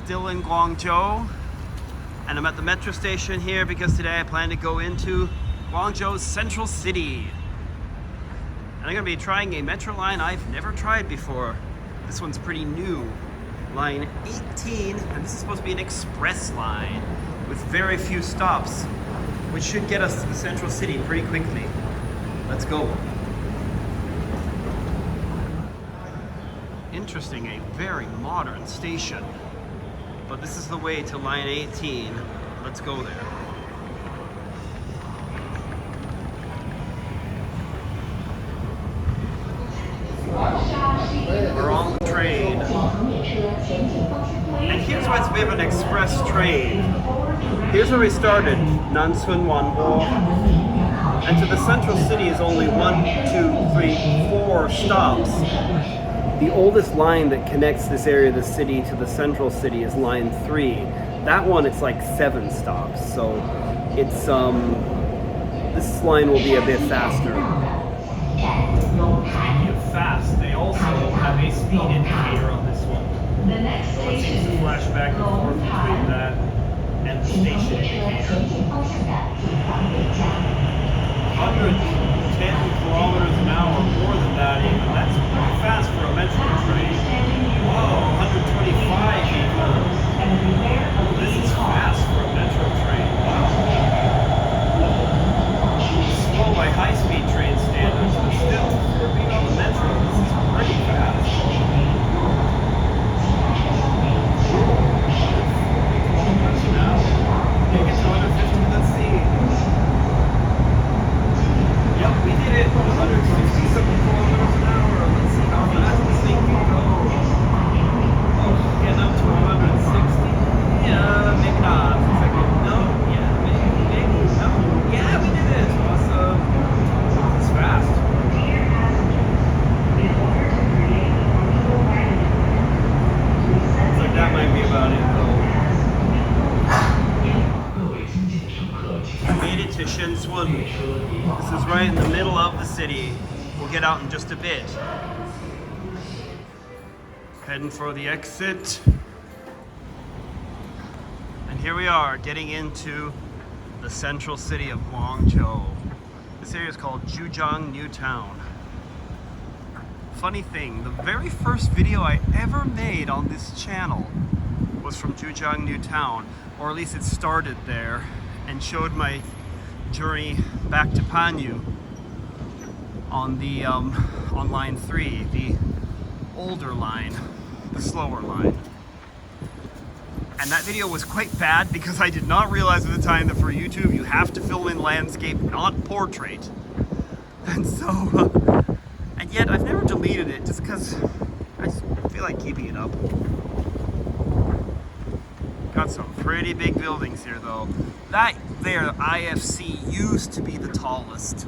Still in Guangzhou, and I'm at the metro station here because today I plan to go into Guangzhou's central city. And I'm going to be trying a metro line I've never tried before. This one's pretty new. Line 18, and this is supposed to be an express line with very few stops, which should get us to the central city pretty quickly. Let's go. Interesting, a very modern station. But this is the way to line 18. Let's go there. We're on the train. And here's why it's a bit of an express train. Here's where we started, Nansun Wanbo. And to the central city is only 1, 2, 3, 4 stops. The oldest line that connects this area of the city to the central city is line 3. That one, it's like 7 stops. So it's this line will be a bit faster. Fast. They also have a speed indicator on this one. So it seems to flash back and forth between that and the station indicator. 110 kilometers an hour, more than that even. That's pretty fast for a metro train. Whoa, 125 even. This is fast for a metro train. Wow. Slow by high-speed train standards, but still, for being on the metro, this is pretty fast. Now, take it to 150, let's see. Yep, we did it. 167 kilometers an hour. Let's see how fast this thing can go. Oh, getting up to 160. Yeah, maybe not. Looks like no. Yeah, maybe. No. Yeah, we did it. Awesome. It's fast. Looks like that might be about it, though. Made it to Shenzhen. This is right in the middle of the city. We'll get out in just a bit. Heading for the exit. And here we are, getting into the central city of Guangzhou. This area is called Zhujiang New Town. Funny thing, the very first video I ever made on this channel was from Zhujiang New Town, or at least it started there and showed my journey back to Panyu on the on line 3, the older line, the slower line. And that video was quite bad because I did not realize at the time that for YouTube you have to film in landscape, not portrait. And so, and yet I've never deleted it just because I just feel like keeping it up. Got some pretty big buildings here though. That there, IFC, used to be the tallest,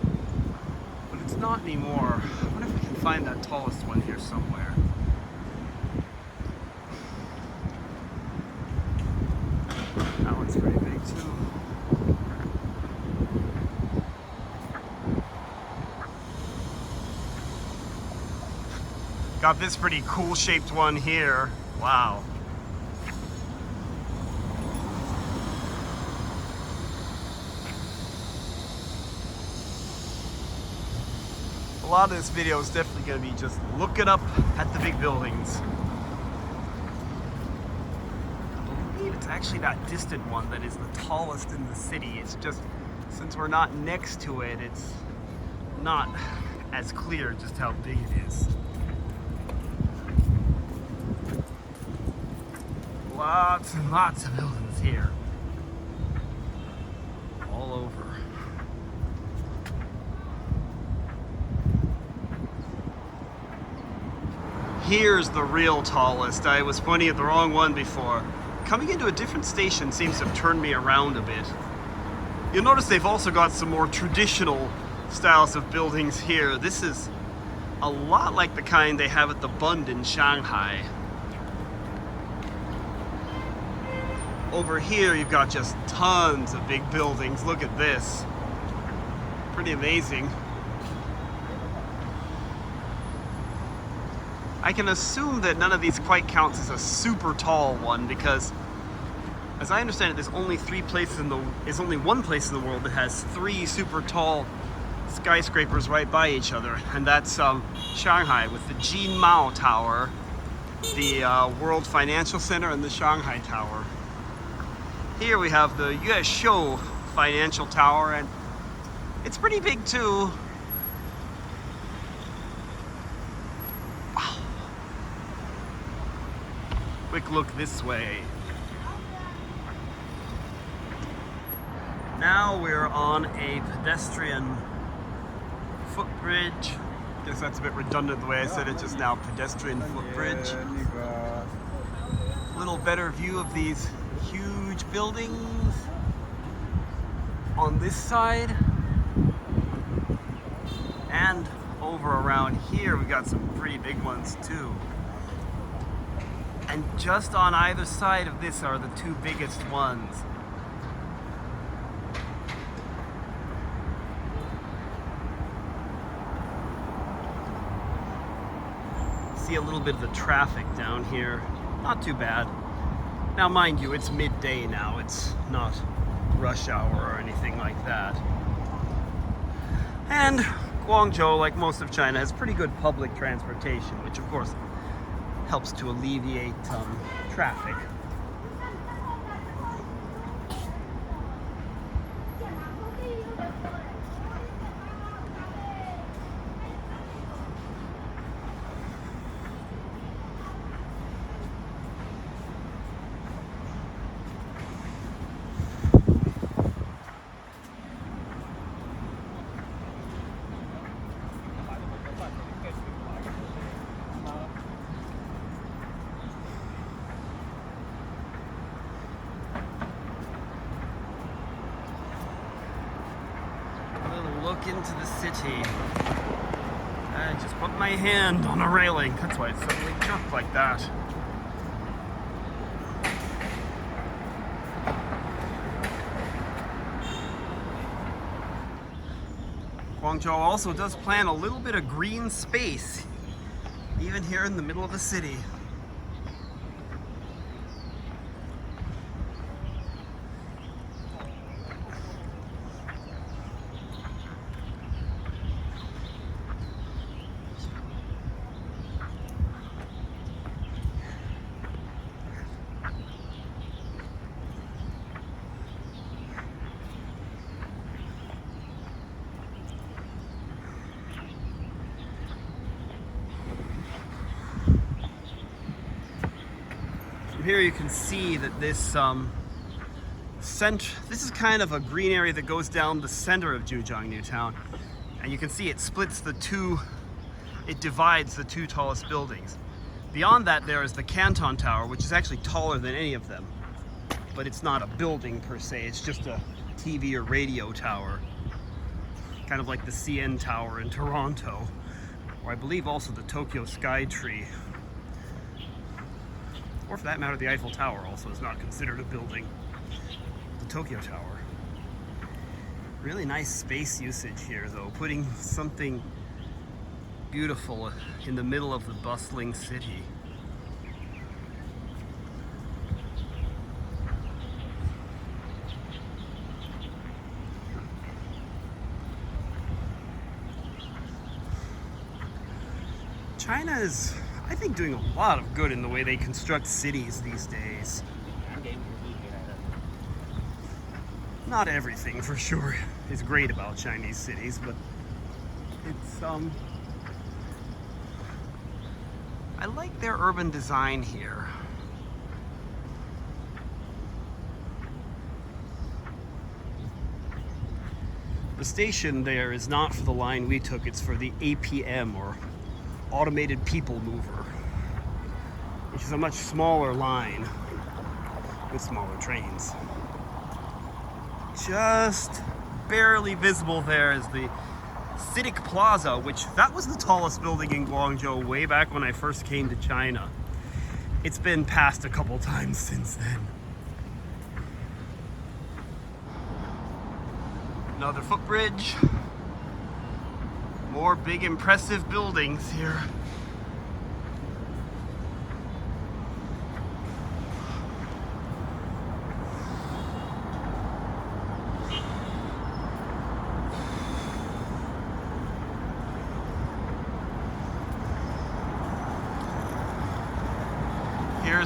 but it's not anymore. I wonder if we can find that tallest one here somewhere. That one's pretty big too. Got this pretty cool shaped one here. Wow. A lot of this video is definitely going to be just looking up at the big buildings. I believe it's actually that distant one that is the tallest in the city. It's just, since we're not next to it, it's not as clear just how big it is. Lots and lots of buildings here. All over. Here's the real tallest. I was pointing at the wrong one before. Coming into a different station seems to have turned me around a bit. You'll notice they've also got some more traditional styles of buildings here. This is a lot like the kind they have at the Bund in Shanghai. Over here you've got just tons of big buildings. Look at this. Pretty amazing. I can assume that none of these quite counts as a super tall one because, as I understand it, there's only one place in the world that has 3 super tall skyscrapers right by each other, and that's Shanghai with the Jinmao Tower, the World Financial Center, and the Shanghai Tower. Here we have the Yueshou Financial Tower, and it's pretty big too. Wow. Quick look this way. Now we're on a pedestrian footbridge. Guess that's a bit redundant the way I said it just now. Pedestrian footbridge. A little better view of these huge buildings on this side. And over around here we got some pretty big ones too. And just on either side of this are the 2 biggest ones. See a little bit of the traffic down here. Not too bad. Now mind you, it's midday now. It's not rush hour or anything like that. And Guangzhou, like most of China, has pretty good public transportation, which of course helps to alleviate traffic. Look into the city. I just put my hand on a railing. That's why it suddenly jerked like that. Guangzhou also does plan a little bit of green space, even here in the middle of the city. Here you can see that this this is kind of a green area that goes down the center of Zhujiang New Town, and you can see it divides the 2 tallest buildings. Beyond that there is the Canton Tower, which is actually taller than any of them, but it's not a building per se, it's just a TV or radio tower, kind of like the CN Tower in Toronto, or I believe also the Tokyo Sky Tree. Or for that matter, the Eiffel Tower also is not considered a building. The Tokyo Tower. Really nice space usage here though, putting something beautiful in the middle of the bustling city. China is, I think, doing a lot of good in the way they construct cities these days. Not everything, for sure, is great about Chinese cities, but it's, I like their urban design here. The station there is not for the line we took, it's for the APM, or Automated People Mover, which is a much smaller line with smaller trains. Just barely visible there is the Civic Plaza, which that was the tallest building in Guangzhou way back when I first came to China. It's been passed a couple times since then. Another footbridge. More big impressive buildings here.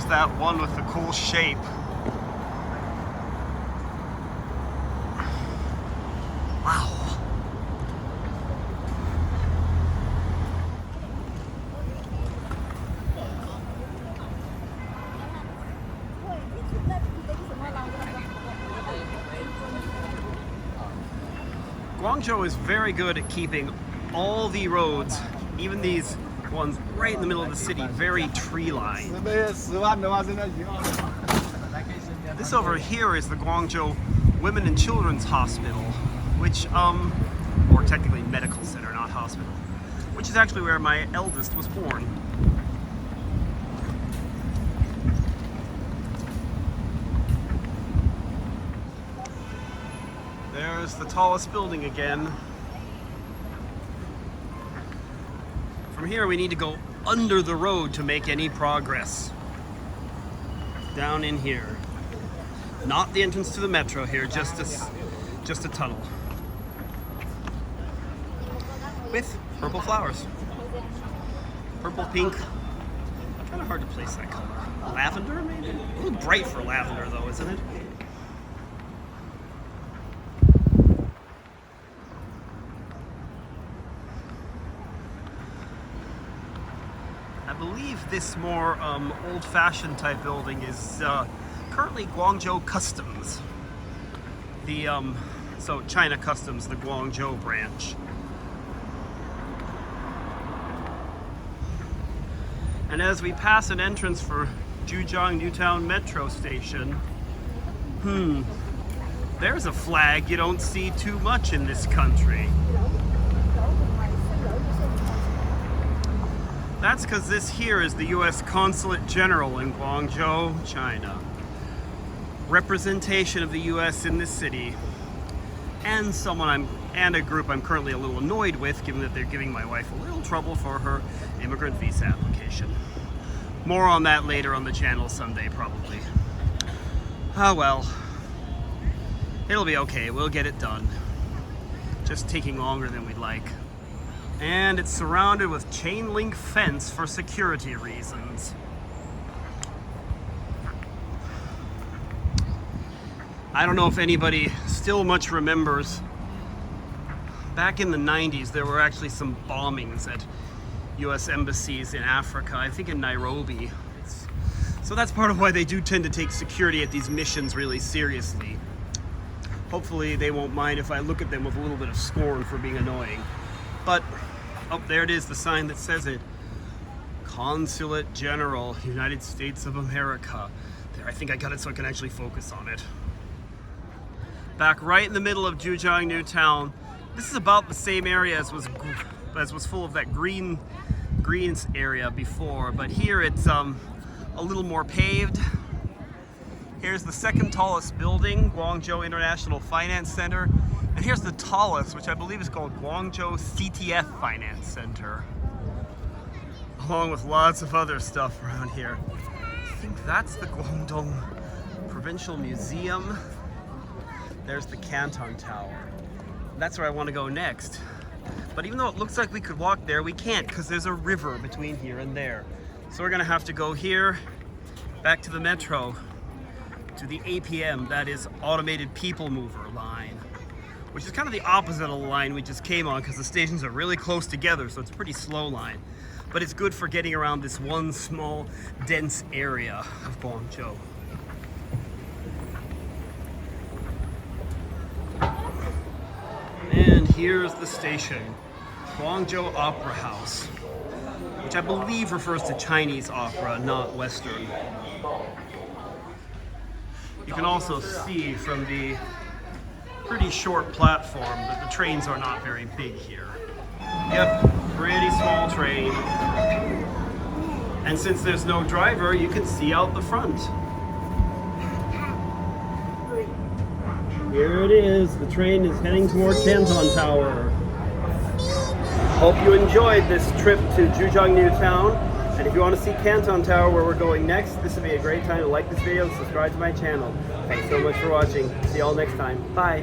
there's that one with the cool shape. Wow. Guangzhou is very good at keeping all the roads, even these ones right in the middle of the city, very tree-lined. This over here is the Guangzhou Women and Children's Hospital, which, or technically medical center, not hospital, which is actually where my eldest was born. There's the tallest building again. From here we need to go under the road to make any progress. Down in here. Not the entrance to the metro here, just a tunnel. With purple flowers. Purple, pink. Kind of hard to place that color. Lavender maybe? A little bright for lavender though, isn't it? I believe this more old-fashioned type building is currently Guangzhou Customs. The so China Customs, the Guangzhou branch. And as we pass an entrance for Zhujiang New Town metro station, there's a flag you don't see too much in this country. That's because this here is the U.S. Consulate General in Guangzhou, China. Representation of the U.S. in this city, and a group I'm currently a little annoyed with, given that they're giving my wife a little trouble for her immigrant visa application. More on that later on the channel someday, probably. Ah well, it'll be okay. We'll get it done. Just taking longer than we'd like. And it's surrounded with chain link fence for security reasons. I don't know if anybody still much remembers. Back in the 90s, there were actually some bombings at US embassies in Africa, I think in Nairobi. So that's part of why they do tend to take security at these missions really seriously. Hopefully they won't mind if I look at them with a little bit of scorn for being annoying. But, oh, there it is, the sign that says it. Consulate General, United States of America. There, I think I got it so I can actually focus on it. Back right in the middle of Zhujiang New Town. This is about the same area as was full of that greens area before, but here it's a little more paved. Here's the second tallest building, Guangzhou International Finance Center. And here's the tallest, which I believe is called Guangzhou CTF Finance Center. Along with lots of other stuff around here. I think that's the Guangdong Provincial Museum. There's the Canton Tower. That's where I want to go next. But even though it looks like we could walk there, we can't because there's a river between here and there. So we're gonna have to go here, back to the metro, to the APM, that is Automated People Mover line, which is kind of the opposite of the line we just came on because the stations are really close together, so it's a pretty slow line. But it's good for getting around this one small, dense area of Guangzhou. And here's the station, Guangzhou Opera House, which I believe refers to Chinese opera, not Western. You can also see from the pretty short platform that the trains are not very big here. Yep, pretty small train. And since there's no driver, you can see out the front. Here it is. The train is heading toward Canton Tower. Hope you enjoyed this trip to Zhujiang New Town. And if you want to see Canton Tower, where we're going next, this would be a great time to like this video and subscribe to my channel. Thanks so much for watching. See you all next time. Bye.